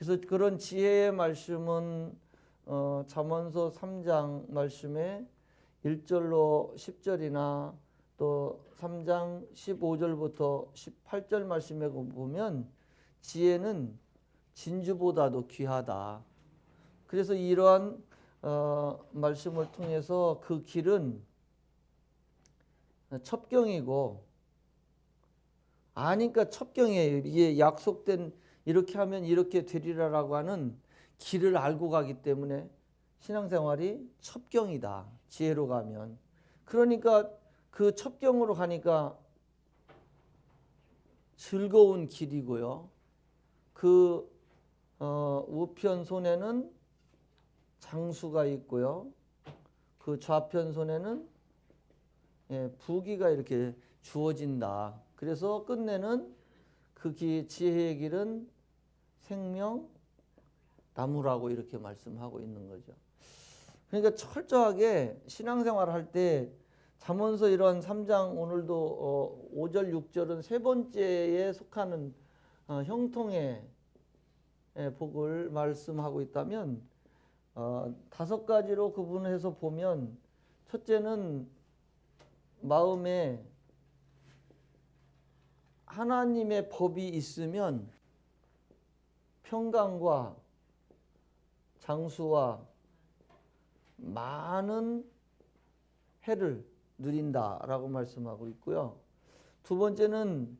그래서 그런 지혜의 말씀은 잠언서 3장 말씀에 1절로 10절이나 또 3장 15절부터 18절 말씀에 보면 지혜는 진주보다도 귀하다. 그래서 이러한 말씀을 통해서 그 길은 첩경이고, 아니까 첩경이에요. 이게 약속된 이렇게 하면 이렇게 되리라라고 하는 길을 알고 가기 때문에 신앙생활이 첩경이다. 지혜로 가면. 그러니까 그 첩경으로 가니까 즐거운 길이고요. 그 우편 손에는 장수가 있고요. 그 좌편 손에는 부귀가 이렇게 주어진다. 그래서 끝내는 그 지혜의 길은 생명 나무라고 이렇게 말씀하고 있는 거죠. 그러니까 철저하게 신앙생활 할 때 잠언서 이런 3장 오늘도 5절 6절은 세 번째에 속하는 형통의 복을 말씀하고 있다면 5가지로 구분해서 보면 첫째는 마음에 하나님의 법이 있으면 평강과 장수와 많은 해를 누린다라고 말씀하고 있고요. 두 번째는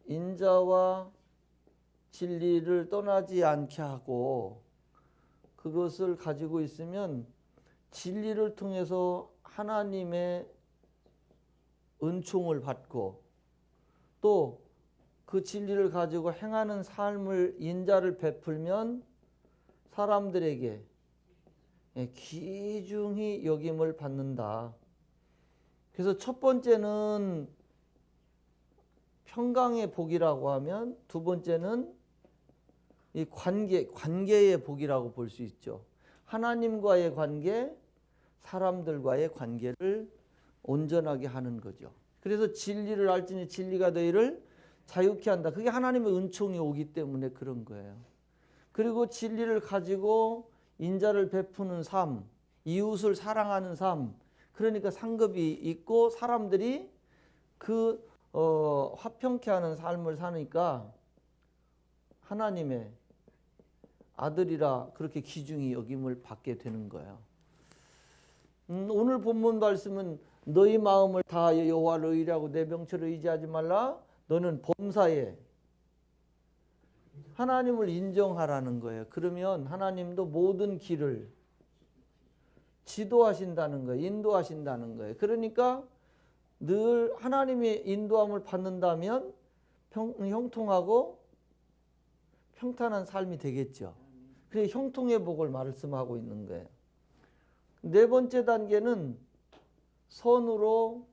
인자와 진리를 떠나지 않게 하고 그것을 가지고 있으면 진리를 통해서 하나님의 은총을 받고 또 그 진리를 가지고 행하는 삶을 인자를 베풀면 사람들에게 귀중히 여김을 받는다. 그래서 첫 번째는 평강의 복이라고 하면 두 번째는 이 관계의 복이라고 볼 수 있죠. 하나님과의 관계, 사람들과의 관계를 온전하게 하는 거죠. 그래서 진리를 알지니 진리가 너희를 자유케 한다. 그게 하나님의 은총이 오기 때문에 그런 거예요. 그리고 진리를 가지고 인자를 베푸는 삶, 이웃을 사랑하는 삶, 그러니까 상급이 있고 사람들이 그 화평케 하는 삶을 사니까 하나님의 아들이라 그렇게 귀중히 여김을 받게 되는 거예요. 오늘 본문 말씀은 너희 마음을 다 여호와를 의뢰하고 내 명철을 의지하지 말라. 너는 범사에 하나님을 인정하라는 거예요. 그러면 하나님도 모든 길을 지도하신다는 거예요. 인도하신다는 거예요. 그러니까 늘 하나님의 인도함을 받는다면 형통하고 평탄한 삶이 되겠죠. 그래서 형통의 복을 말씀하고 있는 거예요. 네 번째 단계는 선으로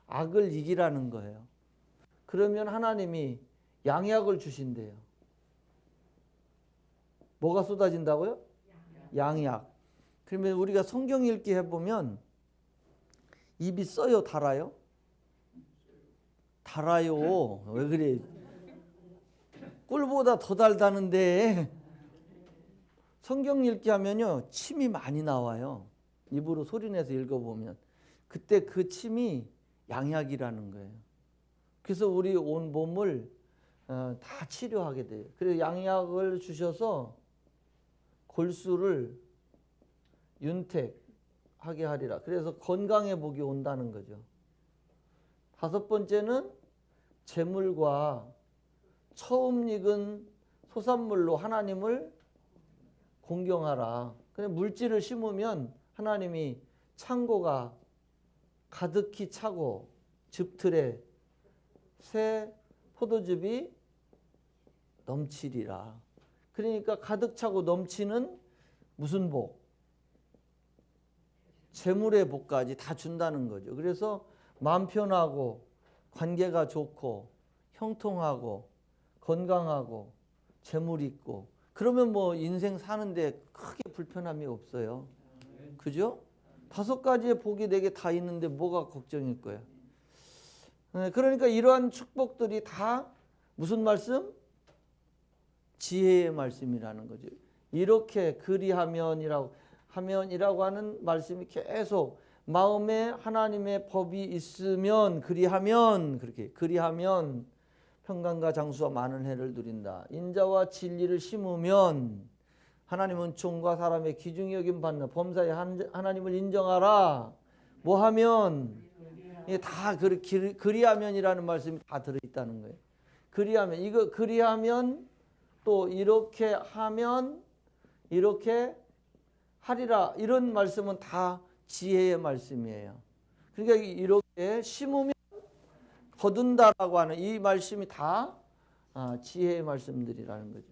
악을 이기라는 거예요. 그러면 하나님이 양약을 주신대요. 뭐가 쏟아진다고요? 양약. 그러면 우리가 성경 읽기 해보면 입이 써요, 달아요? 달아요. 왜 그래? 꿀보다 더 달다는데 성경 읽기 하면요 침이 많이 나와요. 입으로 소리내서 읽어보면 그때 그 침이 양약이라는 거예요. 그래서 우리 온 몸을 다 치료하게 돼요. 그래서 양약을 주셔서 골수를 윤택하게 하리라. 그래서 건강의 복이 온다는 거죠. 다섯 번째는 재물과 처음 익은 소산물로 하나님을 공경하라. 그냥 물질을 심으면 하나님이 창고가 가득히 차고 즙틀에 새 포도즙이 넘치리라. 그러니까 가득 차고 넘치는 무슨 복? 재물의 복까지 다 준다는 거죠. 그래서 마음 편하고 관계가 좋고 형통하고 건강하고 재물 있고 그러면 뭐 인생 사는데 크게 불편함이 없어요. 그죠? 5가지의 복이 내게 다 있는데 뭐가 걱정일 거야. 그러니까 이러한 축복들이 다 무슨 말씀? 지혜의 말씀이라는 거죠. 이렇게 그리하면이라고 하는 말씀이 계속 마음에 하나님의 법이 있으면 그리하면 그렇게 그리하면 평강과 장수와 많은 해를 누린다. 인자와 진리를 심으면 하나님 은총과 사람의 귀중히 여김 받는 범사에 하나님을 인정하라. 뭐 하면 다 그리하면이라는 말씀이 다 들어있다는 거예요. 그리하면 이거 그리하면 또 이렇게 하면 이렇게 하리라 이런 말씀은 다 지혜의 말씀이에요. 그러니까 이렇게 심으면 거둔다라고 하는 이 말씀이 다 지혜의 말씀들이라는 거죠.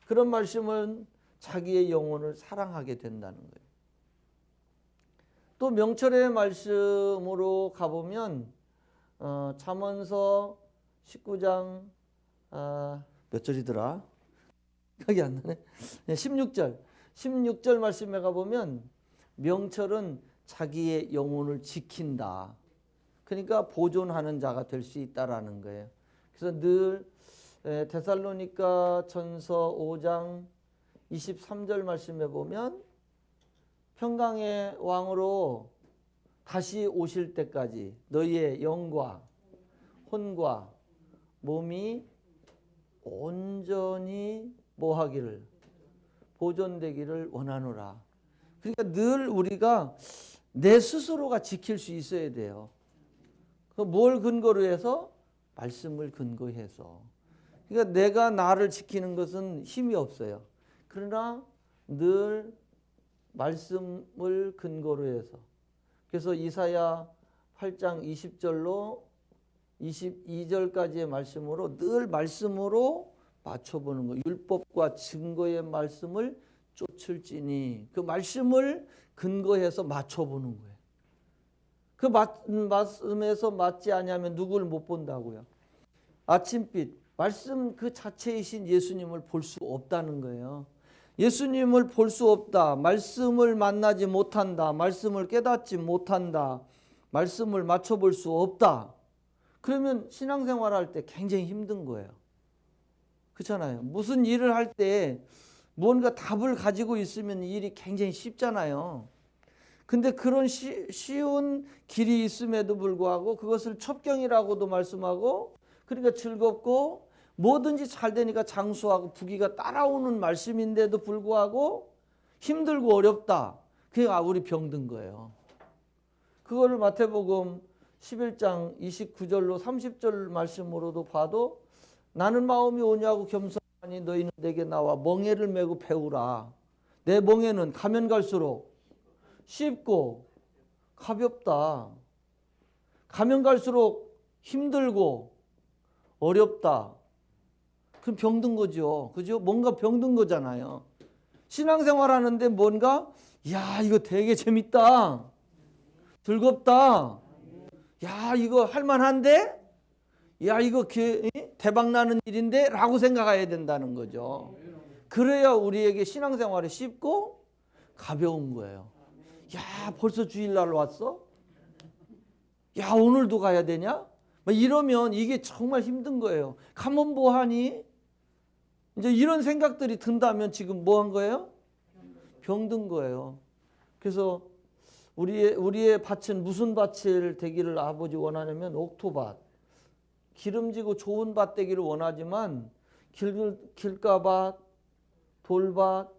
그런 말씀은 자기의 영혼을 사랑하게 된다는 거예요. 또 명철의 말씀으로 가보면 잠언서 19장 몇 절이더라? 기억이 안 나네. 16절 말씀에 가보면 명철은 자기의 영혼을 지킨다. 그러니까 보존하는 자가 될 수 있다라는 거예요. 그래서 늘 데살로니가 전서 5장 23절 말씀에 보면 평강의 왕으로 다시 오실 때까지 너희의 영과 혼과 몸이 온전히 뭐하기를 보존되기를 원하노라. 그러니까 늘 우리가 내 스스로가 지킬 수 있어야 돼요. 뭘 근거로 해서? 말씀을 근거해서. 그러니까 내가 나를 지키는 것은 힘이 없어요. 그러나 늘 말씀을 근거로 해서. 그래서 이사야 8장 20절로 22절까지의 말씀으로 늘 말씀으로 맞춰보는 거예요. 율법과 증거의 말씀을 쫓을지니 그 말씀을 근거해서 맞춰보는 거예요. 그 말씀에서 맞지 아니하면 누구를 못 본다고요. 아침빛 말씀 그 자체이신 예수님을 볼 수 없다는 거예요. 예수님을 볼 수 없다. 말씀을 만나지 못한다. 말씀을 깨닫지 못한다. 말씀을 맞춰볼 수 없다. 그러면 신앙생활할 때 굉장히 힘든 거예요. 그렇잖아요. 무슨 일을 할 때 뭔가 답을 가지고 있으면 일이 굉장히 쉽잖아요. 근데 그런 쉬운 길이 있음에도 불구하고 그것을 첩경이라고도 말씀하고 그러니까 즐겁고 뭐든지 잘 되니까 장수하고 부귀가 따라오는 말씀인데도 불구하고 힘들고 어렵다. 그게 우리 병든 거예요. 그거를 마태복음 11장 29절로 30절 말씀으로도 봐도 나는 마음이 오냐고 겸손하니 너희는 내게 나와 멍에를 메고 배우라. 내 멍에는 가면 갈수록 쉽고 가볍다. 가면 갈수록 힘들고 어렵다. 그럼 병든 거죠. 그죠? 뭔가 병든 거잖아요. 신앙생활 하는데 뭔가 야 이거 되게 재밌다. 즐겁다. 야 이거 할만한데? 야 이거 대박나는 일인데? 라고 생각해야 된다는 거죠. 그래야 우리에게 신앙생활이 쉽고 가벼운 거예요. 야 벌써 주일날 왔어? 야 오늘도 가야 되냐? 이러면 이게 정말 힘든 거예요. 가면 뭐하니? 이제 이런 생각들이 든다면 지금 뭐 한 거예요? 병든 거예요. 그래서 우리의 밭은 무슨 밭을 되기를 아버지 원하냐면 옥토밭. 기름지고 좋은 밭 되기를 원하지만 길가밭, 돌밭,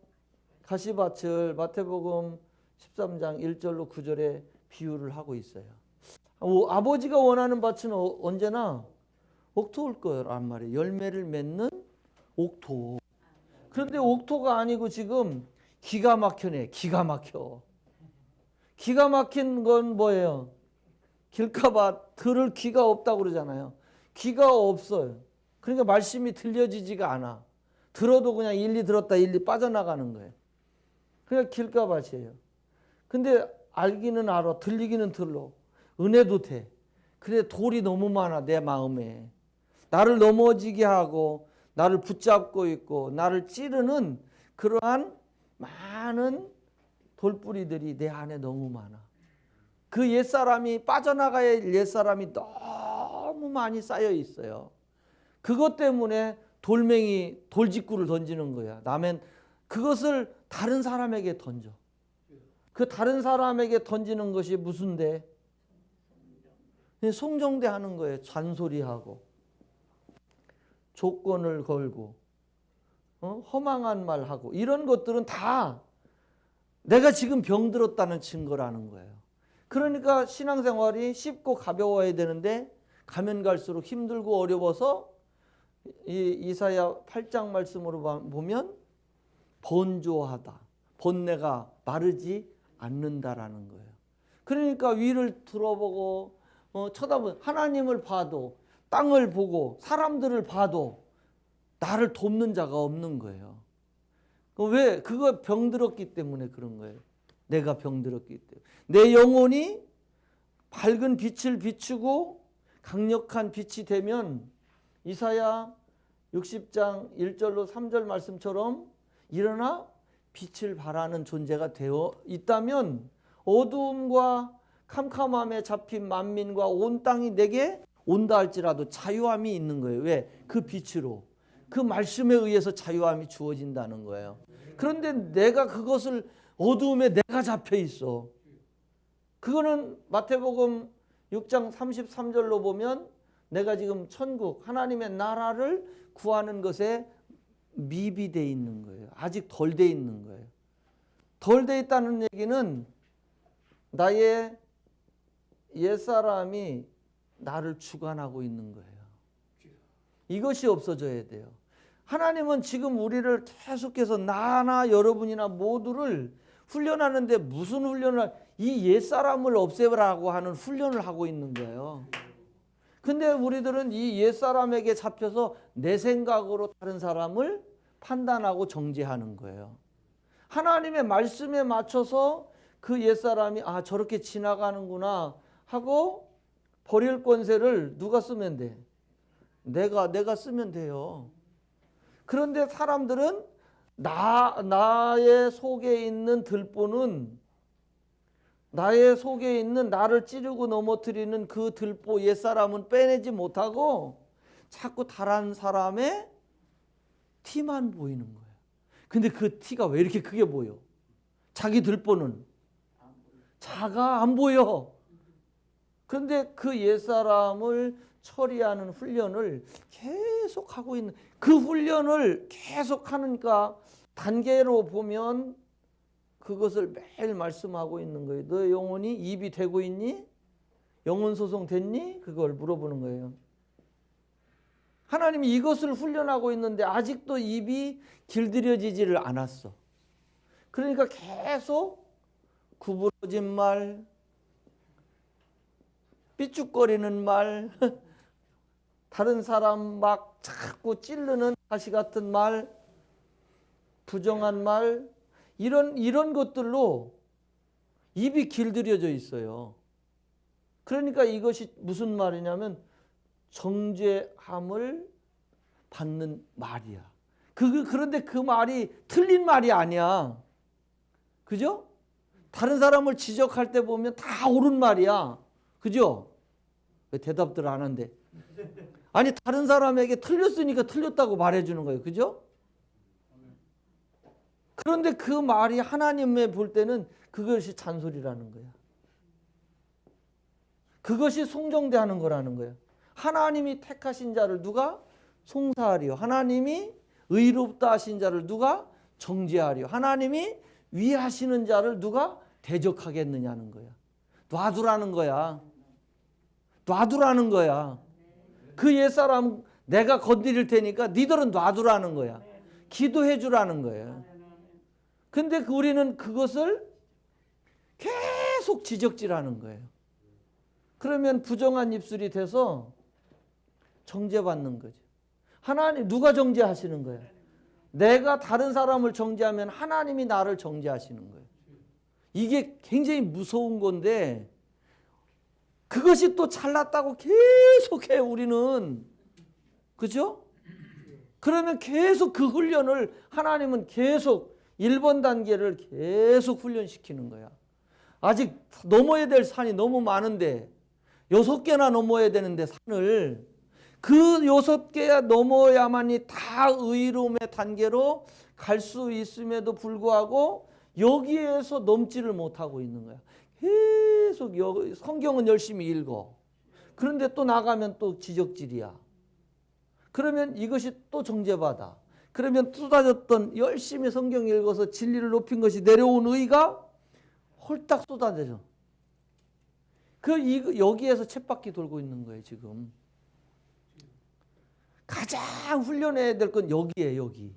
가시밭을 마태복음 13장 1절로 9절에 비유를 하고 있어요. 아버지가 원하는 밭은 언제나 옥토일 거란 말이에요. 열매를 맺는 옥토. 그런데 옥토가 아니고 지금 기가 막혀네. 기가 막혀. 기가 막힌 건 뭐예요? 길가밭 들을 귀가 없다고 그러잖아요. 귀가 없어요. 그러니까 말씀이 들려지지가 않아. 들어도 그냥 일리 들었다 일리 빠져나가는 거예요. 그러니까 길가밭이에요. 근데 알기는 알아. 들리기는 들러. 은혜도 돼. 근데 돌이 너무 많아 내 마음에. 나를 넘어지게 하고 나를 붙잡고 있고 나를 찌르는 그러한 많은 돌뿌리들이 내 안에 너무 많아. 그 옛사람이 빠져나가야 할 옛사람이 너무 많이 쌓여 있어요. 그것 때문에 돌멩이 돌직구를 던지는 거야. 남의 그것을 다른 사람에게 던져. 그 다른 사람에게 던지는 것이 무슨 대? 송정대 하는 거예요. 잔소리하고 조건을 걸고 허망한 말하고 이런 것들은 다 내가 지금 병들었다는 증거라는 거예요. 그러니까 신앙생활이 쉽고 가벼워야 되는데 가면 갈수록 힘들고 어려워서 이 이사야 8장 말씀으로 보면 번조하다. 번뇌가 마르지 않는다라는 거예요. 그러니까 위를 들어보고 쳐다보면 하나님을 봐도 땅을 보고 사람들을 봐도 나를 돕는 자가 없는 거예요. 왜? 그거 병들었기 때문에 그런 거예요. 내가 병들었기 때문에. 내 영혼이 밝은 빛을 비추고 강력한 빛이 되면 이사야 60장 1절로 3절 말씀처럼 일어나 빛을 발하는 존재가 되어 있다면 어두움과 캄캄함에 잡힌 만민과 온 땅이 내게 온다 할지라도 자유함이 있는 거예요. 왜? 그 빛으로. 그 말씀에 의해서 자유함이 주어진다는 거예요. 그런데 내가 그것을 어두움에 내가 잡혀 있어. 그거는 마태복음 6장 33절로 보면 내가 지금 천국 하나님의 나라를 구하는 것에 미비되어 있는 거예요. 아직 덜 돼 있는 거예요. 덜 돼 있다는 얘기는 나의 옛사람이 나를 주관하고 있는 거예요. 이것이 없어져야 돼요. 하나님은 지금 우리를 계속해서 나나 여러분이나 모두를 훈련하는데 무슨 훈련을 이 옛사람을 없애라고 하는 훈련을 하고 있는 거예요. 근데 우리들은 이 옛사람에게 잡혀서 내 생각으로 다른 사람을 판단하고 정죄하는 거예요. 하나님의 말씀에 맞춰서 그 옛사람이 저렇게 지나가는구나 하고 버릴 권세를 누가 쓰면 돼? 내가 쓰면 돼요. 그런데 사람들은 나의 속에 있는 들보는 나의 속에 있는 나를 찌르고 넘어뜨리는 그 들보 옛사람은 빼내지 못하고 자꾸 다른 사람의 티만 보이는 거예요. 근데 그 티가 왜 이렇게 크게 보여? 자기 들보는 작아 안 보여. 그런데 그 옛사람을 처리하는 훈련을 계속 하고 있는 그 훈련을 계속 하니까 단계로 보면 그것을 매일 말씀하고 있는 거예요. 너 영혼이 입이 되고 있니? 영혼 소송 됐니? 그걸 물어보는 거예요. 하나님이 이것을 훈련하고 있는데 아직도 입이 길들여지지를 않았어. 그러니까 계속 구부러진 말, 삐죽거리는 말, 다른 사람 막 자꾸 찌르는 가시 같은 말, 부정한 말, 이런 것들로 입이 길들여져 있어요. 그러니까 이것이 무슨 말이냐면 정죄함을 받는 말이야. 그런데 그 말이 틀린 말이 아니야. 그죠? 다른 사람을 지적할 때 보면 다 옳은 말이야. 그죠? 왜 대답들 안 한대? 아니 다른 사람에게 틀렸으니까 틀렸다고 말해주는 거예요. 그죠? 그런데 그 말이 하나님에 볼 때는 그것이 잔소리라는 거야. 그것이 송정대하는 거라는 거야. 하나님이 택하신 자를 누가 송사하리요. 하나님이 의롭다 하신 자를 누가 정죄하리요. 하나님이 위하시는 자를 누가 대적하겠느냐는 거야. 놔두라는 거야. 놔두라는 거야. 그 옛사람 내가 건드릴 테니까 니들은 놔두라는 거야. 기도해 주라는 거야. 근데 우리는 그것을 계속 지적질하는 거예요. 그러면 부정한 입술이 돼서 정죄받는 거죠. 하나님 누가 정죄하시는 거예요? 내가 다른 사람을 정죄하면 하나님이 나를 정죄하시는 거예요. 이게 굉장히 무서운 건데 그것이 또 잘났다고 계속해 우리는. 그죠? 그러면 계속 그 훈련을 하나님은 계속 1번 단계를 계속 훈련시키는 거야. 아직 넘어야 될 산이 너무 많은데 6개나 넘어야 되는데 산을 그 6개 넘어야만이 다 의로움의 단계로 갈 수 있음에도 불구하고 여기에서 넘지를 못하고 있는 거야. 계속 성경은 열심히 읽어. 그런데 또 나가면 또 지적질이야. 그러면 이것이 또 정죄받아. 그러면 쏟아졌던 열심히 성경 읽어서 진리를 높인 것이 내려온 의가 홀딱 쏟아져져. 여기에서 쳇바퀴 돌고 있는 거예요, 지금. 가장 훈련해야 될 건 여기에요, 여기.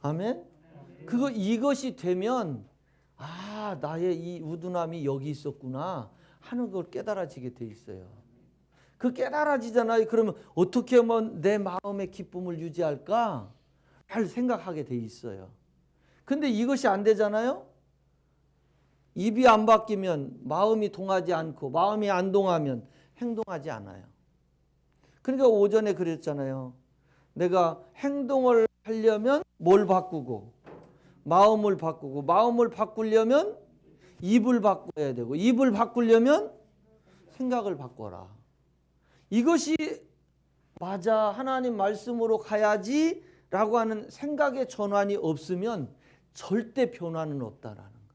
아멘? 이것이 되면, 나의 이 우둔함이 여기 있었구나 하는 걸 깨달아지게 돼 있어요. 그 깨달아지잖아요. 그러면 어떻게 하면 내 마음의 기쁨을 유지할까? 잘 생각하게 돼 있어요. 근데 이것이 안 되잖아요. 입이 안 바뀌면 마음이 동하지 않고 마음이 안 동하면 행동하지 않아요. 그러니까 오전에 그랬잖아요. 내가 행동을 하려면 뭘 바꾸고 마음을 바꾸고 마음을 바꾸려면 입을 바꿔야 되고 입을 바꾸려면 생각을 바꿔라. 이것이 맞아 하나님 말씀으로 가야지 라고 하는 생각의 전환이 없으면 절대 변화는 없다라는 거예요.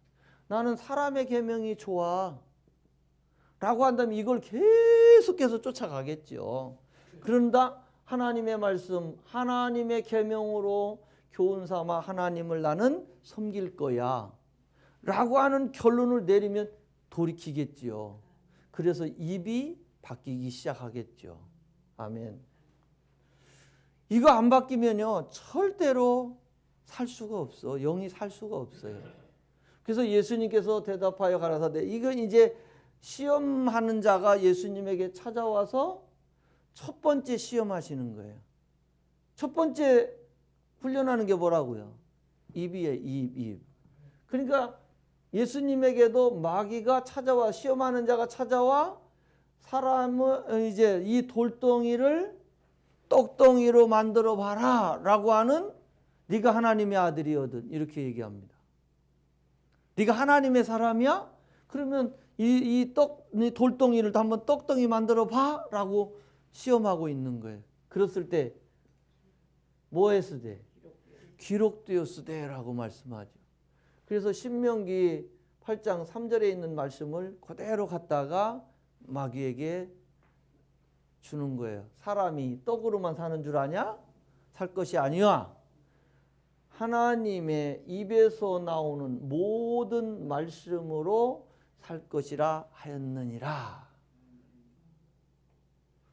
나는 사람의 계명이 좋아 라고 한다면 이걸 계속해서 쫓아가겠죠. 그런다 하나님의 말씀, 하나님의 계명으로 교훈 삼아 하나님을 나는 섬길 거야 라고 하는 결론을 내리면 돌이키겠지요. 그래서 입이 바뀌기 시작하겠죠. 아멘. 이거 안 바뀌면요 절대로 살 수가 없어. 영이 살 수가 없어요. 그래서 예수님께서 대답하여 가라사대, 이건 이제 시험하는 자가 예수님에게 찾아와서 첫 번째 시험하시는 거예요. 첫 번째 훈련하는 게 뭐라고요? 입이에요. 입. 그러니까 예수님에게도 마귀가 찾아와, 시험하는 자가 찾아와 사람을 이제 이 돌덩이를 떡덩이로 만들어 봐라 라고 하는, 네가 하나님의 아들이거든 이렇게 얘기합니다. 네가 하나님의 사람이야? 그러면 이 돌덩이를 한번 떡덩이 만들어 봐 라고 시험하고 있는 거예요. 그랬을 때 뭐 했으되? 기록되었으되 라고 말씀하죠. 그래서 신명기 8장 3절에 있는 말씀을 그대로 갖다가 마귀에게 주는 거예요. 사람이 떡으로만 사는 줄 아냐? 살 것이 아니야. 하나님의 입에서 나오는 모든 말씀으로 살 것이라 하였느니라.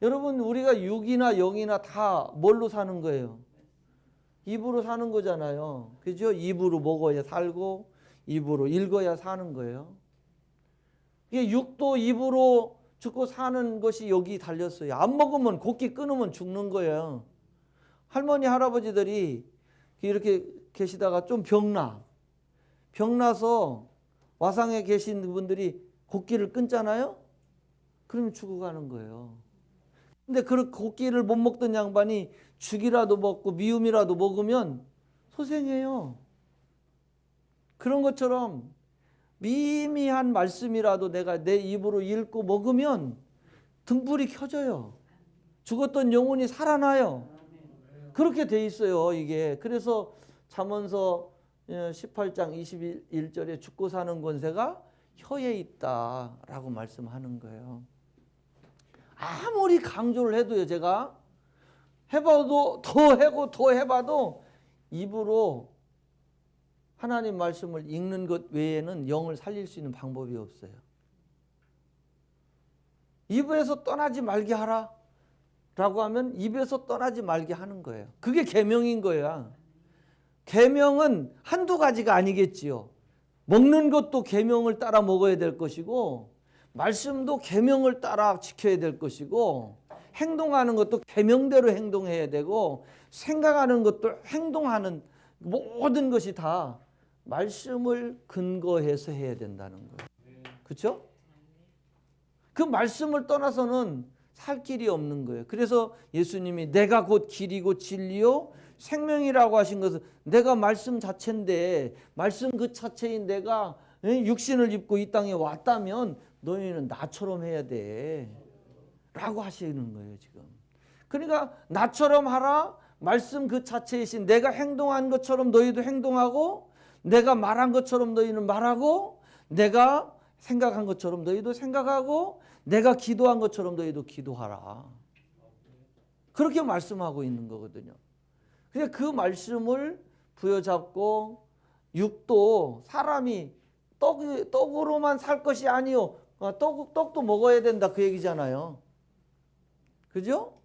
여러분, 우리가 육이나 영이나 다 뭘로 사는 거예요? 입으로 사는 거잖아요. 그죠? 입으로 먹어야 살고 입으로 읽어야 사는 거예요. 이게 육도 입으로 죽고 사는 것이 여기 달렸어요. 안 먹으면 곡기 끊으면 죽는 거예요. 할머니 할아버지들이 이렇게 계시다가 좀 병나서 와상에 계신 분들이 곡기를 끊잖아요. 그러면 죽어가는 거예요. 근데 그 곡기를 못 먹던 양반이 죽이라도 먹고 미움이라도 먹으면 소생해요. 그런 것처럼 미미한 말씀이라도 내가 내 입으로 읽고 먹으면 등불이 켜져요. 죽었던 영혼이 살아나요. 그렇게 돼 있어요, 이게. 그래서 잠언서 18장 21절에 죽고 사는 권세가 혀에 있다라고 말씀하는 거예요. 아무리 강조를 해도요, 제가 해봐도 더 해봐도 입으로 하나님 말씀을 읽는 것 외에는 영을 살릴 수 있는 방법이 없어요. 입에서 떠나지 말게 하라 라고 하면 입에서 떠나지 말게 하는 거예요. 그게 계명인 거야. 계명은 한두 가지가 아니겠지요. 먹는 것도 계명을 따라 먹어야 될 것이고, 말씀도 계명을 따라 지켜야 될 것이고, 행동하는 것도 계명대로 행동해야 되고, 생각하는 것도 행동하는 모든 것이 다 말씀을 근거해서 해야 된다는 거예요. 그렇죠? 그 말씀을 떠나서는 살 길이 없는 거예요. 그래서 예수님이 내가 곧 길이고 진리요 생명이라고 하신 것은 내가 말씀 자체인데, 말씀 그 자체인 내가 육신을 입고 이 땅에 왔다면 너희는 나처럼 해야 돼 라고 하시는 거예요, 지금. 그러니까 나처럼 하라. 말씀 그 자체이신 내가 행동한 것처럼 너희도 행동하고 내가 말한 것처럼 너희는 말하고 내가 생각한 것처럼 너희도 생각하고 내가 기도한 것처럼 너희도 기도하라. 그렇게 말씀하고 있는 거거든요. 그러니까 그 말씀을 부여잡고 육도 사람이 떡으로만 살 것이 아니요. 떡도 먹어야 된다 그 얘기잖아요. 그죠?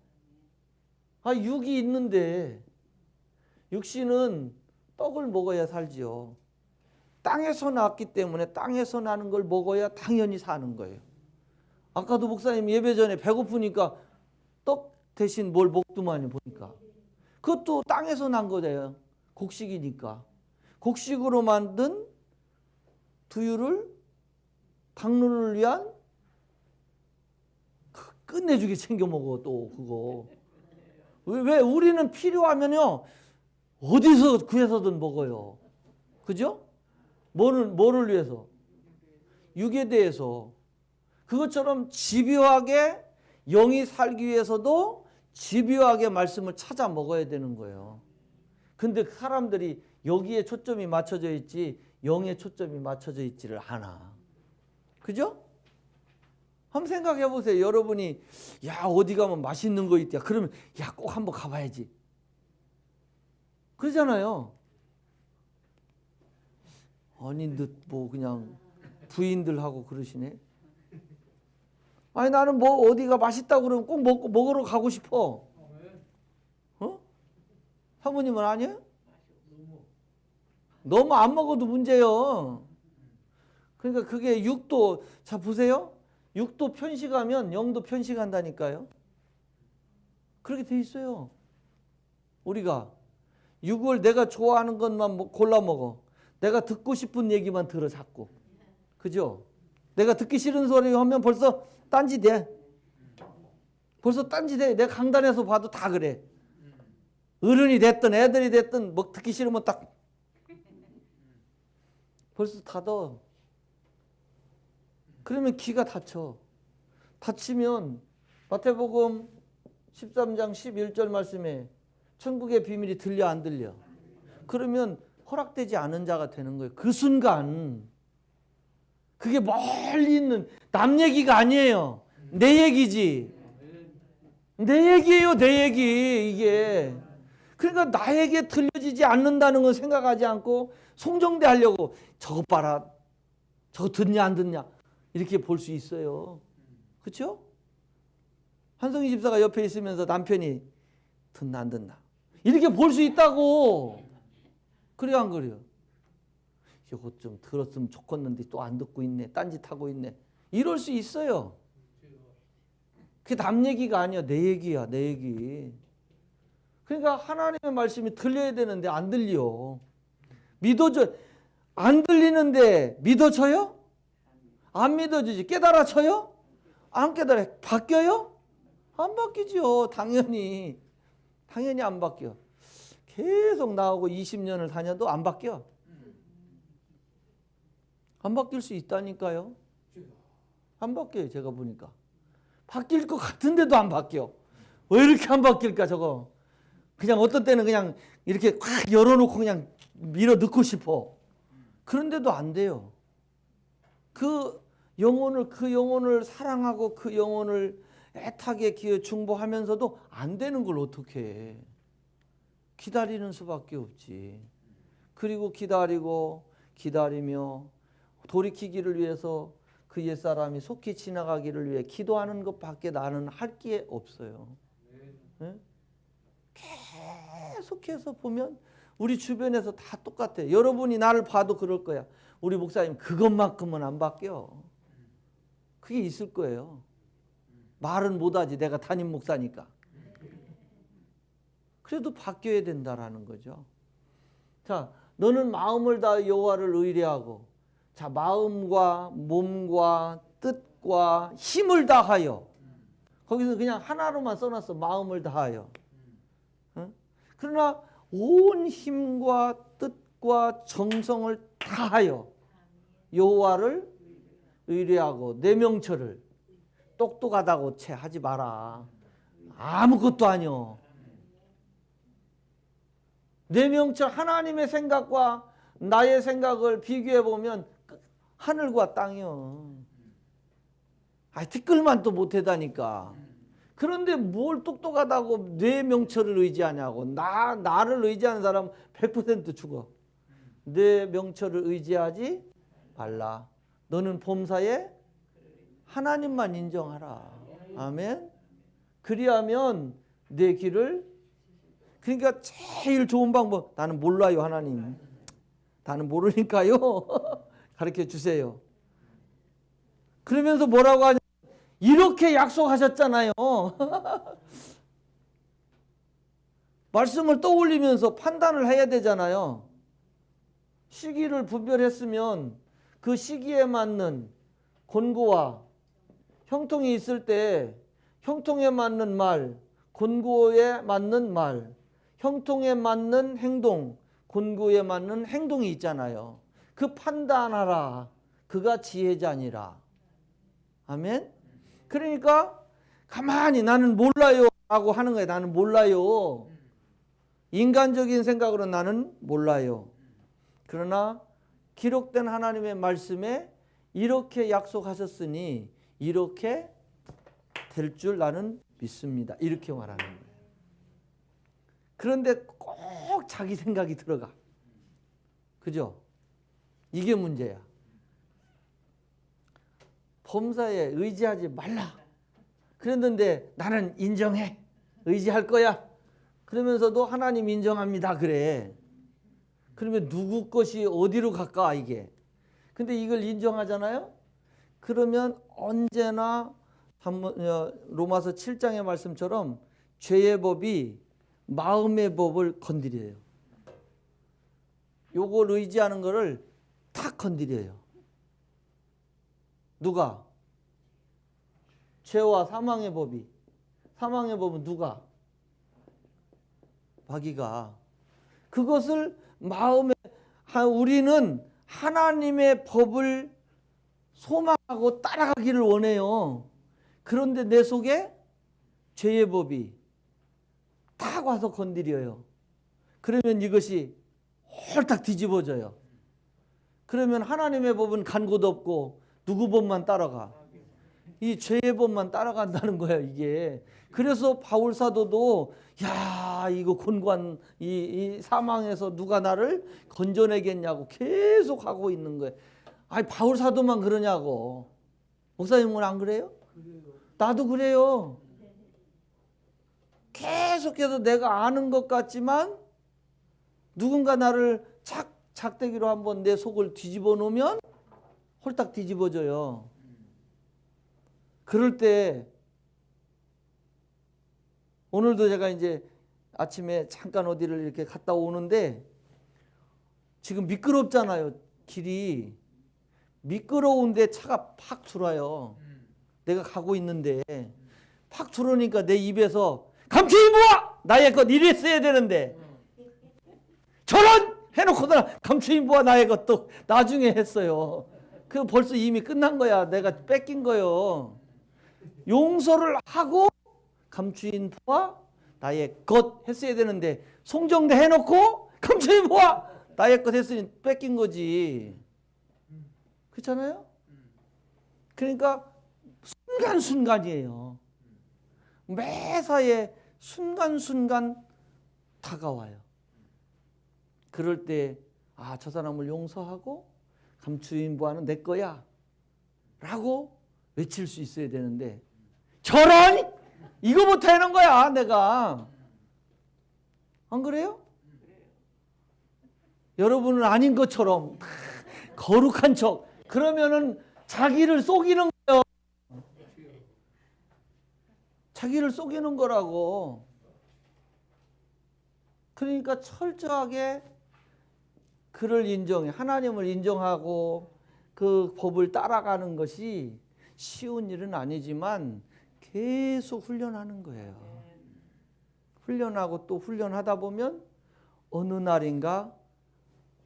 육이 있는데 육신은 떡을 먹어야 살지요. 땅에서 났기 때문에 땅에서 나는 걸 먹어야 당연히 사는 거예요. 아까도 목사님 예배 전에 배고프니까 떡 대신 뭘 먹더만요 보니까. 그것도 땅에서 난 거예요. 곡식이니까. 곡식으로 만든 두유를 당뇨를 위한 끝내주게 챙겨 먹어 또 그거. 왜 우리는 필요하면요 어디서 구해서든 먹어요. 그죠? 뭐를 위해서? 육에 대해서. 그것처럼 집요하게 영이 살기 위해서도 집요하게 말씀을 찾아 먹어야 되는 거예요. 근데 사람들이 여기에 초점이 맞춰져 있지 영에 초점이 맞춰져 있지를 않아. 그죠? 한번 생각해 보세요. 여러분이 어디 가면 맛있는 거 있다. 그러면 꼭 한번 가봐야지. 그러잖아요. 아닌 듯 뭐 그냥 부인들하고 그러시네. 아니 나는 뭐 어디가 맛있다고 그러면 꼭 먹으러 가고 싶어. 사모님은 아니에요? 너무 안 먹어도 문제예요. 그러니까 그게 육도 자 보세요. 육도 편식하면 영도 편식한다니까요. 그렇게 돼 있어요. 우리가 육을 내가 좋아하는 것만 골라 먹어. 내가 듣고 싶은 얘기만 들어 자꾸. 그죠? 내가 듣기 싫은 소리 하면 벌써 딴지돼. 벌써 딴지돼. 내가 강단에서 봐도 다 그래. 어른이 됐든 애들이 됐든 뭐 듣기 싫으면 딱 벌써 닫아. 그러면 귀가 닫혀. 닫히면 마태복음 13장 11절 말씀에 천국의 비밀이 들려 안 들려? 그러면 허락되지 않은 자가 되는 거예요. 그 순간 그게 멀리 있는 남 얘기가 아니에요. 내 얘기지. 내 얘기예요. 내 얘기 이게. 그러니까 나에게 들려지지 않는다는 건 생각하지 않고 송정대 하려고 저것 봐라. 저거 듣냐 안 듣냐. 이렇게 볼 수 있어요. 그렇죠? 한성희 집사가 옆에 있으면서 남편이 듣나 안 듣나. 이렇게 볼 수 있다고. 그래요 안 그래요? 이거 좀 들었으면 좋겠는데 또 안 듣고 있네. 딴짓하고 있네. 이럴 수 있어요. 그게 남 얘기가 아니야. 내 얘기야. 내 얘기. 그러니까 하나님의 말씀이 들려야 되는데 안 들려. 믿어져. 안 들리는데 믿어져요? 안 믿어지지. 깨달아져요? 안 깨달아. 바뀌어요? 안 바뀌죠. 당연히. 당연히 안 바뀌어. 계속 나오고 20년을 다녀도 안 바뀌어. 안 바뀔 수 있다니까요. 안 바뀌어요. 제가 보니까. 바뀔 것 같은데도 안 바뀌어. 왜 이렇게 안 바뀔까 저거. 그냥 어떤 때는 그냥 이렇게 확 열어놓고 그냥 밀어 넣고 싶어. 그런데도 안 돼요. 그 영혼을 사랑하고 그 영혼을 애타게 기어 중보하면서도 안 되는 걸 어떻게 해. 기다리는 수밖에 없지. 그리고 기다리며 돌이키기를 위해서 그 옛사람이 속히 지나가기를 위해 기도하는 것밖에 나는 할 게 없어요. 네? 계속해서 보면 우리 주변에서 다 똑같아. 여러분이 나를 봐도 그럴 거야. 우리 목사님 그것만큼은 안 바뀌어. 그게 있을 거예요. 말은 못하지. 내가 담임 목사니까. 그래도 바뀌어야 된다라는 거죠. 자, 너는 마음을 다하여 여호와를 의뢰하고, 자, 마음과 몸과 뜻과 힘을 다하여. 거기서 그냥 하나로만 써놨어. 마음을 다하여. 그러나 온 힘과 뜻과 정성을 다하여 여호와를 의뢰하고 내 명철을 똑똑하다고 채 하지 마라. 아무것도 아니요. 내 명철 하나님의 생각과 나의 생각을 비교해 보면 하늘과 땅이요. 티끌만 또 못하다니까. 그런데 뭘 똑똑하다고 내 명철을 의지하냐고. 나를 의지하는 사람은 100% 죽어. 내 명철을 의지하지 말라. 너는 범사에 하나님만 인정하라. 아멘. 그리하면 내 길을, 그러니까 제일 좋은 방법, 나는 몰라요 하나님. 나는 모르니까요. 가르쳐 주세요. 그러면서 뭐라고 하냐. 이렇게 약속하셨잖아요. 말씀을 떠올리면서 판단을 해야 되잖아요. 시기를 분별했으면 그 시기에 맞는 권고와 형통이 있을 때 형통에 맞는 말, 권고에 맞는 말, 형통에 맞는 행동, 권고에 맞는 행동이 있잖아요. 그 판단하라. 그가 지혜자니라. 아멘. 그러니까 가만히 나는 몰라요 라고 하는 거예요. 나는 몰라요. 인간적인 생각으로 나는 몰라요. 그러나 기록된 하나님의 말씀에 이렇게 약속하셨으니 이렇게 될 줄 나는 믿습니다. 이렇게 말하는 거예요. 그런데 꼭 자기 생각이 들어가. 그죠? 이게 문제야. 범사에 의지하지 말라. 그랬는데 나는 인정해. 의지할 거야. 그러면서도 하나님 인정합니다. 그래. 그러면 누구 것이 어디로 갈까 이게. 근데 이걸 인정하잖아요. 그러면 언제나 로마서 7장의 말씀처럼 죄의 법이 마음의 법을 건드려요. 요걸 의지하는 거를 탁 건드려요. 누가? 죄와 사망의 법이. 사망의 법은 누가? 마귀가. 그것을 마음에, 우리는 하나님의 법을 소망하고 따라가기를 원해요. 그런데 내 속에 죄의 법이 탁 와서 건드려요. 그러면 이것이 홀딱 뒤집어져요. 그러면 하나님의 법은 간 곳 없고 누구 법만 따라가? 이 죄의 법만 따라간다는 거예요, 이게. 그래서 바울 사도도 야, 이거 곤고한 이 사망에서 누가 나를 건져내겠냐고 계속 하고 있는 거예요. 아니, 바울 사도만 그러냐고. 목사님은 안 그래요? 나도 그래요. 계속해서 내가 아는 것 같지만 누군가 나를 작대기로 한번 내 속을 뒤집어 놓으면 홀딱 뒤집어져요. 그럴 때 오늘도 제가 이제 아침에 잠깐 어디를 이렇게 갔다 오는데 지금 미끄럽잖아요. 길이. 미끄러운데 차가 팍 들어와요. 내가 가고 있는데 팍 들어오니까 내 입에서 감추이 모아! 나의 것 이랬어야 되는데 저런! 해놓고 감추이 모아 나의 것도 나중에 했어요. 그 벌써 이미 끝난 거야. 내가 뺏긴 거요. 용서를 하고 감추인 보아 나의 것 했어야 되는데 송정대 해놓고 감추인 보아 나의 것 했으니 뺏긴 거지. 그렇잖아요? 그러니까 순간순간이에요. 매사에 순간순간 다가와요. 그럴 때 저 사람을 용서하고 감추인 보아는 내 거야 라고 외칠 수 있어야 되는데 저런! 이거부터 해놓은 거야 내가. 안 그래요? 여러분은 아닌 것처럼 거룩한 척 그러면은 자기를 속이는 거예요. 자기를 속이는 거라고. 그러니까 철저하게 그를 인정해. 하나님을 인정하고 그 법을 따라가는 것이 쉬운 일은 아니지만 계속 훈련하는 거예요. 훈련하고 또 훈련하다 보면 어느 날인가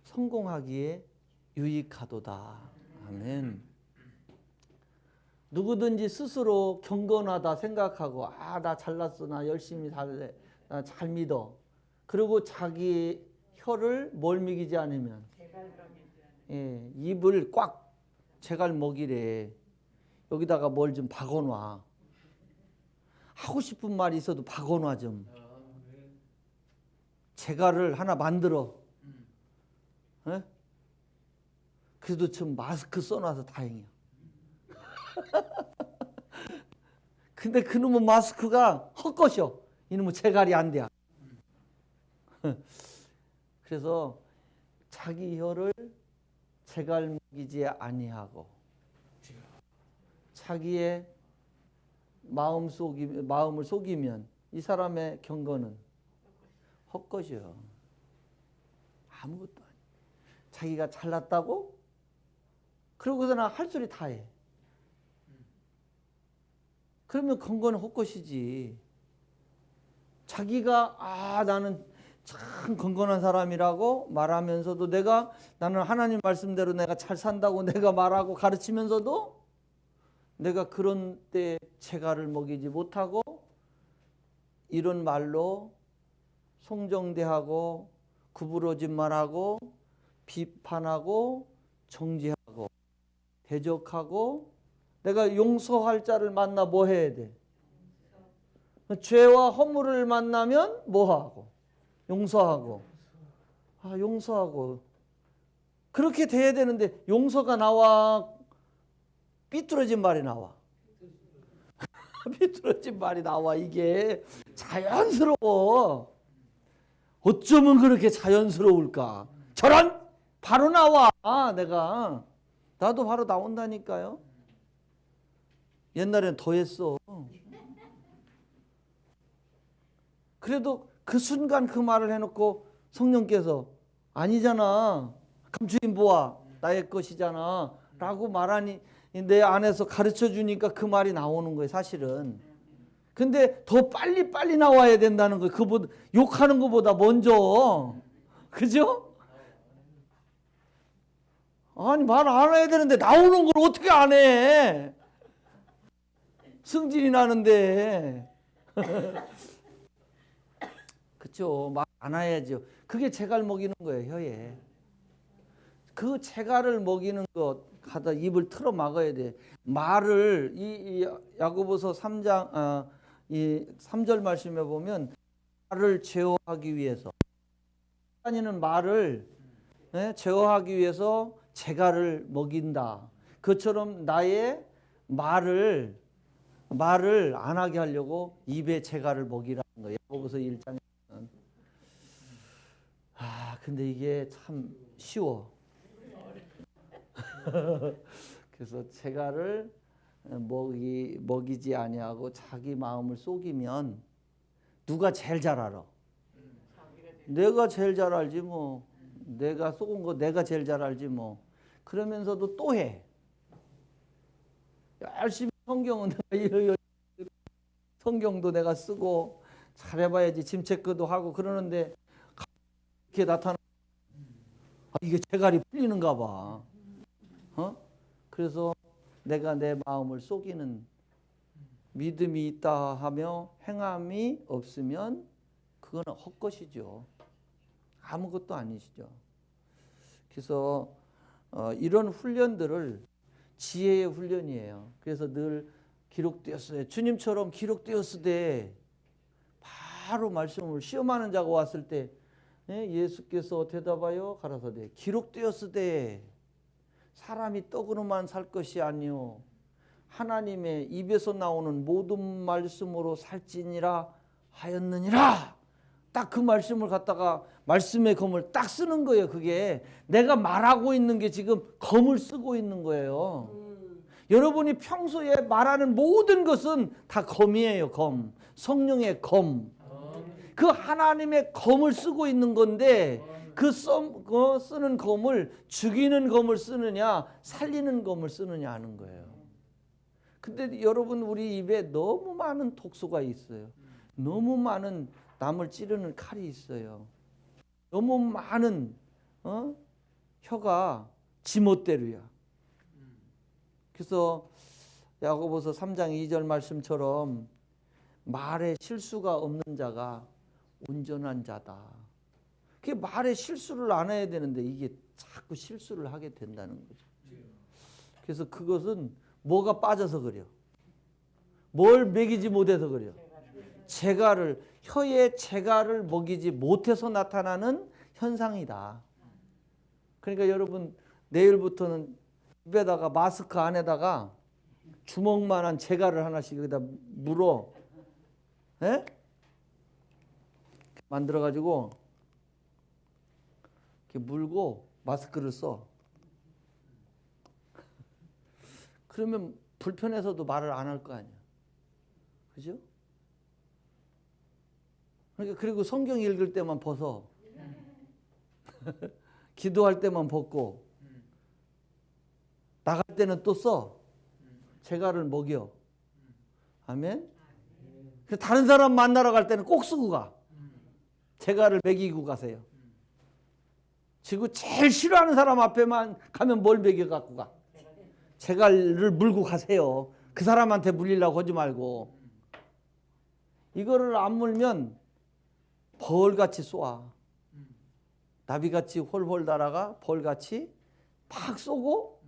성공하기에 유익하도다. 아멘. 누구든지 스스로 경건하다 생각하고 나 잘났어, 나 열심히 살래, 나 잘 믿어. 그리고 자기 혀를 뭘 먹이지 않으면 입을 꽉 제갈 먹이래. 여기다가 뭘 좀 박아놔. 하고 싶은 말이 있어도 박아놔 좀. 제갈을 하나 만들어. 에? 그래도 좀 마스크 써놔서 다행이야. 근데 그놈의 마스크가 헛것이요. 이놈의 제갈이 안 돼. 그래서 자기 혀를 제갈 먹이지 아니하고 자기의 마음을 속이면 이 사람의 경건은 헛것이요. 아무것도 아니야. 자기가 잘났다고? 그러고서는 할 소리 다 해. 그러면 경건은 헛것이지. 자기가 나는 참 건건한 사람이라고 말하면서도 나는 하나님 말씀대로 내가 잘 산다고 내가 말하고 가르치면서도 내가 그런 때 제갈을 먹이지 못하고 이런 말로 송정대하고 구부러진 말하고 비판하고 정죄하고 대적하고 내가 용서할 자를 만나 뭐 해야 돼? 죄와 허물을 만나면 뭐 하고? 용서하고. 용서하고. 그렇게 돼야 되는데 용서가 나와? 삐뚤어진 말이 나와. 삐뚤어진 말이 나와. 이게 자연스러워. 어쩌면 그렇게 자연스러울까? 저런! 바로 나와. 나도 바로 나온다니까요. 옛날엔 더 했어. 그래도 그 순간 그 말을 해놓고 성령께서 아니잖아. 감추인 보아 나의 것이잖아. 라고 말하니 내 안에서 가르쳐 주니까 그 말이 나오는 거예요. 사실은. 근데 더 빨리 나와야 된다는 거예요. 그보다 욕하는 것보다 먼저. 그죠? 아니 말 안 해야 되는데 나오는 걸 어떻게 안 해? 승진이 나는데. 그렇죠. 말 안 해야죠. 그게 제갈 먹이는 거예요. 혀에. 그 제갈을 먹이는 것 가다 입을 틀어 막아야 돼. 말을 이 야고보서 3장 이 3절 말씀에 보면 말을 제어하기 위해서 다니는 말을 제어하기 위해서 제갈을 먹인다. 그처럼 나의 말을 안 하게 하려고 입에 제갈을 먹이라는 거예요. 야고보서 1장에. 근데 이게 참 쉬워. 그래서 제갈을 먹이지 아니하고 자기 마음을 속이면 누가 제일 잘 알아? 내가 제일 잘 알지 뭐. 내가 속은 거 내가 제일 잘 알지 뭐. 그러면서도 또 해. 열심히 성경은 내가 성경도 내가 쓰고 잘해봐야지 짐체크도 하고 그러는데 이렇게 나타나 이게 제갈이 풀리는가 봐. 그래서 내가 내 마음을 속이는 믿음이 있다 하며 행함이 없으면 그거는 헛것이죠. 아무것도 아니시죠. 그래서 이런 훈련들을 지혜의 훈련이에요. 그래서 늘 기록되었으되 주님처럼 기록되었으되 바로 말씀을 시험하는 자가 왔을 때 예수께서 대답하여 가라사대 기록되었으되 사람이 떡으로만 살 것이 아니요 하나님의 입에서 나오는 모든 말씀으로 살지니라 하였느니라. 딱 그 말씀을 갖다가 말씀의 검을 딱 쓰는 거예요. 그게 내가 말하고 있는 게 지금 검을 쓰고 있는 거예요. 여러분이 평소에 말하는 모든 것은 다 검이에요. 검. 성령의 검. 그 하나님의 검을 쓰고 있는 건데 그 쓰는 검을 죽이는 검을 쓰느냐 살리는 검을 쓰느냐 하는 거예요. 근데 여러분 우리 입에 너무 많은 독소가 있어요. 너무 많은 남을 찌르는 칼이 있어요. 너무 많은 혀가 지멋대로야. 그래서 야고보서 3장 2절 말씀처럼 말에 실수가 없는 자가 온전한 자다. 그게 말에 실수를 안 해야 되는데 이게 자꾸 실수를 하게 된다는 거죠. 그래서 그것은 뭐가 빠져서 그래요? 뭘 먹이지 못해서 그래요? 재갈을, 혀에 재갈을 먹이지 못해서 나타나는 현상이다. 그러니까 여러분 내일부터는 입에다가 마스크 안에다가 주먹만한 재갈을 하나씩 여기다 물어, 에? 만들어 가지고 이렇게 물고 마스크를 써. 그러면 불편해서도 말을 안 할 거 아니야. 그죠? 그러니까 그리고 성경 읽을 때만 벗어. 기도할 때만 벗고 나갈 때는 또 써. 재갈을 먹여. 아멘. 다른 사람 만나러 갈 때는 꼭 쓰고 가. 재갈을 먹이고 가세요. 지금 제일 싫어하는 사람 앞에만 가면 뭘 먹여 갖고 가. 재갈을 물고 가세요. 그 사람한테 물리려고 하지 말고. 이거를 안 물면 벌같이 쏘아. 나비같이 홀홀 날아가 벌같이 팍 쏘고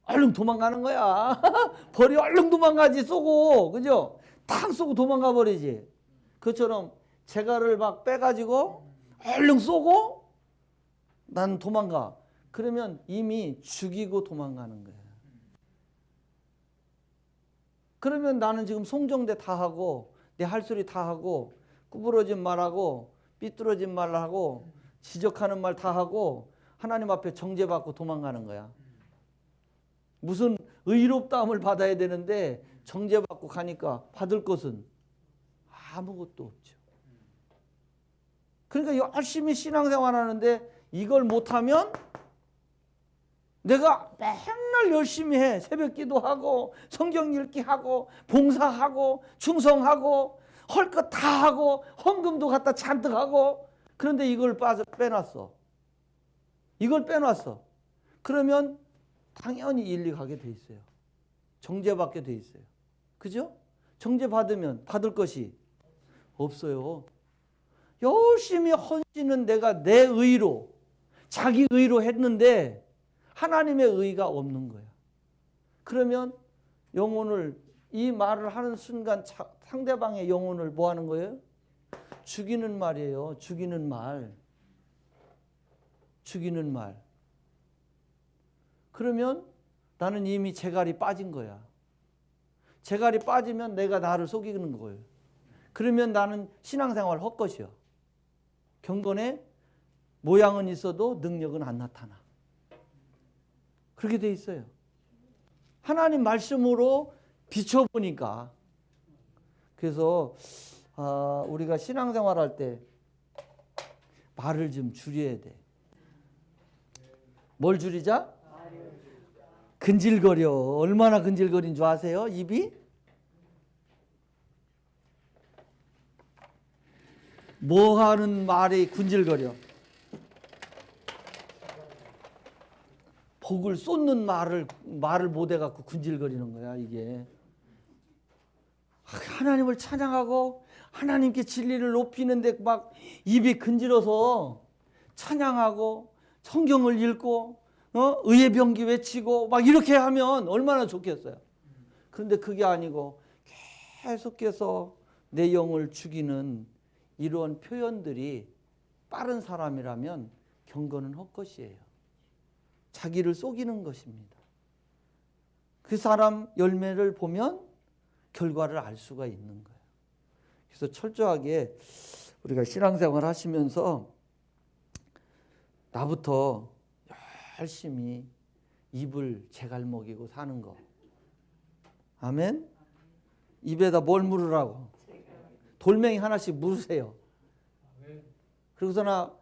얼른 도망가는 거야. 벌이 얼른 도망가지 쏘고. 그죠? 탁 쏘고 도망가 버리지. 그처럼 재갈을 막 빼가지고 얼른 쏘고 난 도망가. 그러면 이미 죽이고 도망가는 거야. 그러면 나는 지금 송정대 다 하고 내 할 소리 다 하고 구부러진 말하고 삐뚤어진 말하고 지적하는 말 다 하고 하나님 앞에 정죄받고 도망가는 거야. 무슨 의롭다함을 받아야 되는데 정죄받고 가니까 받을 것은 아무것도 없죠. 그러니까 열심히 신앙생활 하는데 이걸 못하면 내가 맨날 열심히 해. 새벽 기도하고 성경 읽기 하고 봉사하고 충성하고 할 것 다 하고 헌금도 갖다 잔뜩 하고 그런데 이걸 빼놨어. 이걸 빼놨어. 그러면 당연히 일리 가게 돼 있어요. 정죄받게 돼 있어요. 그죠? 정죄받으면 받을 것이 없어요. 열심히 헌신은 내가 내 의로 자기 의로 했는데 하나님의 의가 없는 거야. 그러면 영혼을 이 말을 하는 순간 상대방의 영혼을 뭐 하는 거예요? 죽이는 말이에요. 죽이는 말. 죽이는 말. 그러면 나는 이미 재갈이 빠진 거야. 재갈이 빠지면 내가 나를 속이는 거예요. 그러면 나는 신앙생활 헛것이야. 경건에 모양은 있어도 능력은 안 나타나. 그렇게 돼 있어요. 하나님 말씀으로 비춰보니까. 그래서 우리가 신앙생활 할 때 말을 좀 줄여야 돼. 뭘 줄이자? 근질거려. 얼마나 근질거린 줄 아세요? 입이? 뭐 하는 말이 근질거려? 복을 쏟는 말을 못해갖고 군질거리는 거야, 이게. 하나님을 찬양하고 하나님께 진리를 높이는데 막 입이 근질어서 찬양하고 성경을 읽고 의의 병기 외치고 막 이렇게 하면 얼마나 좋겠어요. 그런데 그게 아니고 계속해서 내 영을 죽이는 이런 표현들이 빠른 사람이라면 경건은 헛것이에요. 자기를 속이는 것입니다. 그 사람 열매를 보면 결과를 알 수가 있는 거예요. 그래서 철저하게 우리가 신앙생활 하시면서 나부터 열심히 입을 재갈 먹이고 사는 거. 아멘? 입에다 뭘 물으라고? 돌멩이 하나씩 물으세요. 그러고서나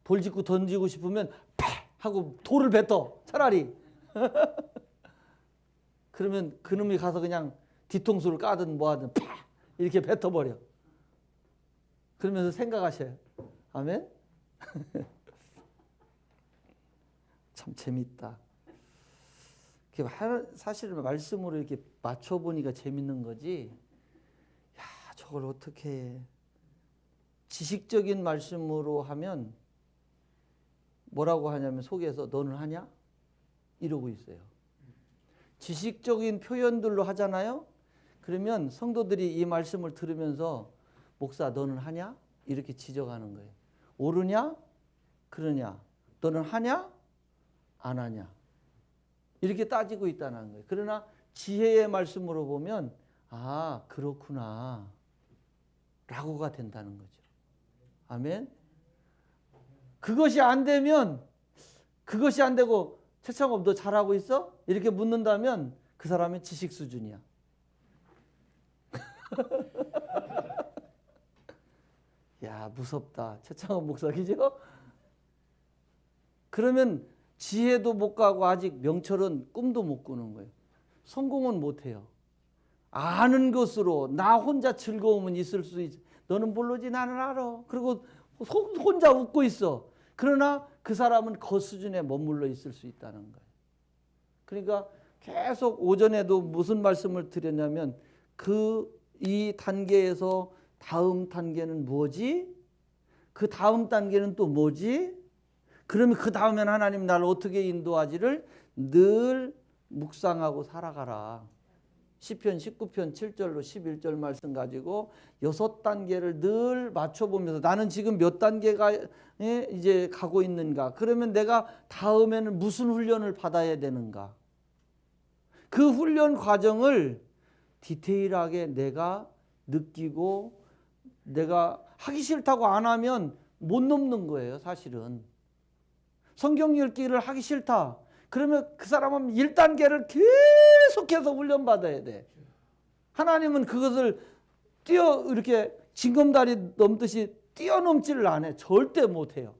돌직구 던지고 싶으면 팍! 하고 돌을 뱉어. 차라리. 그러면 그놈이 가서 그냥 뒤통수를 까든 뭐하든 팍! 이렇게 뱉어버려. 그러면서 생각하셔요. 아멘? 참 재밌다. 사실 말씀으로 이렇게 맞춰보니까 재밌는 거지. 야, 저걸 어떻게 해. 지식적인 말씀으로 하면 뭐라고 하냐면 속에서 너는 하냐? 이러고 있어요. 지식적인 표현들로 하잖아요. 그러면 성도들이 이 말씀을 들으면서 목사 너는 하냐? 이렇게 지적하는 거예요. 옳으냐? 그러냐? 너는 하냐? 안 하냐? 이렇게 따지고 있다는 거예요. 그러나 지혜의 말씀으로 보면 아 그렇구나 라고가 된다는 거죠. 아멘. 그것이 안 되면 그것이 안 되고 최창업 너 잘하고 있어? 이렇게 묻는다면 그 사람의 지식 수준이야. 야 무섭다. 최창업 목사 그죠? 그러면 지혜도 못 가고 아직 명철은 꿈도 못 꾸는 거예요. 성공은 못 해요. 아는 것으로 나 혼자 즐거움은 있을 수 있어. 너는 모르지 나는 알아. 그리고 혼자 웃고 있어. 그러나 그 사람은 그 수준에 머물러 있을 수 있다는 거예요. 그러니까 계속 오전에도 무슨 말씀을 드렸냐면 이 단계에서 다음 단계는 뭐지? 그 다음 단계는 또 뭐지? 그러면 그 다음엔 하나님 나를 어떻게 인도하지를 늘 묵상하고 살아가라. 시편 19편 7절로 11절 말씀 가지고 6단계를 늘 맞춰보면서 나는 지금 몇 단계가 이제 가고 있는가? 그러면 내가 다음에는 무슨 훈련을 받아야 되는가? 그 훈련 과정을 디테일하게 내가 느끼고 내가 하기 싫다고 안 하면 못 넘는 거예요, 사실은. 성경 읽기를 하기 싫다. 그러면 그 사람은 1단계를 계속해서 훈련받아야 돼. 하나님은 그것을 이렇게 징검다리 넘듯이 뛰어넘지를 않아요. 절대 못해요.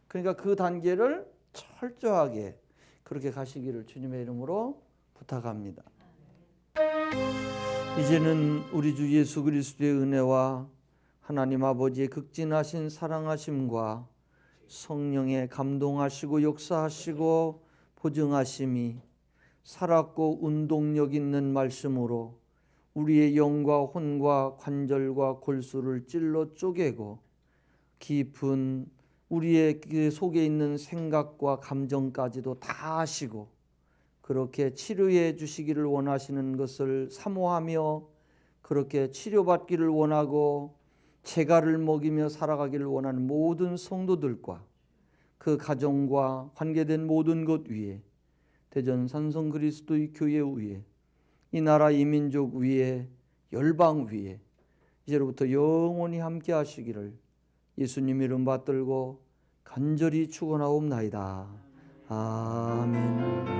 그러니까 그 단계를 철저하게 그렇게 가시기를 주님의 이름으로 부탁합니다. 이제는 우리 주 예수 그리스도의 은혜와 하나님 아버지의 극진하신 사랑하심과 성령의 감동하시고 역사하시고 보증하심이 살았고 운동력 있는 말씀으로 우리의 영과 혼과 관절과 골수를 찔러 쪼개고 깊은 우리의 그 속에 있는 생각과 감정까지도 다 아시고 그렇게 치료해 주시기를 원하시는 것을 사모하며 그렇게 치료받기를 원하고 재갈을 먹이며 살아가기를 원하는 모든 성도들과 그 가정과 관계된 모든 것 위에 대전 산성 그리스도의 교회 위에 이 나라 이 민족 위에 열방 위에 이제로부터 영원히 함께 하시기를 예수님 이름 받들고 간절히 축원하옵나이다. 아멘.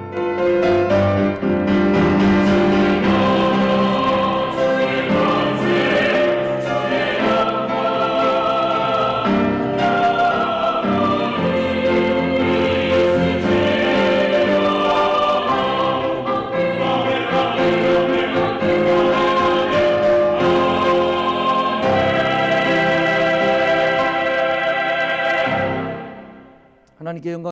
하나님께 영광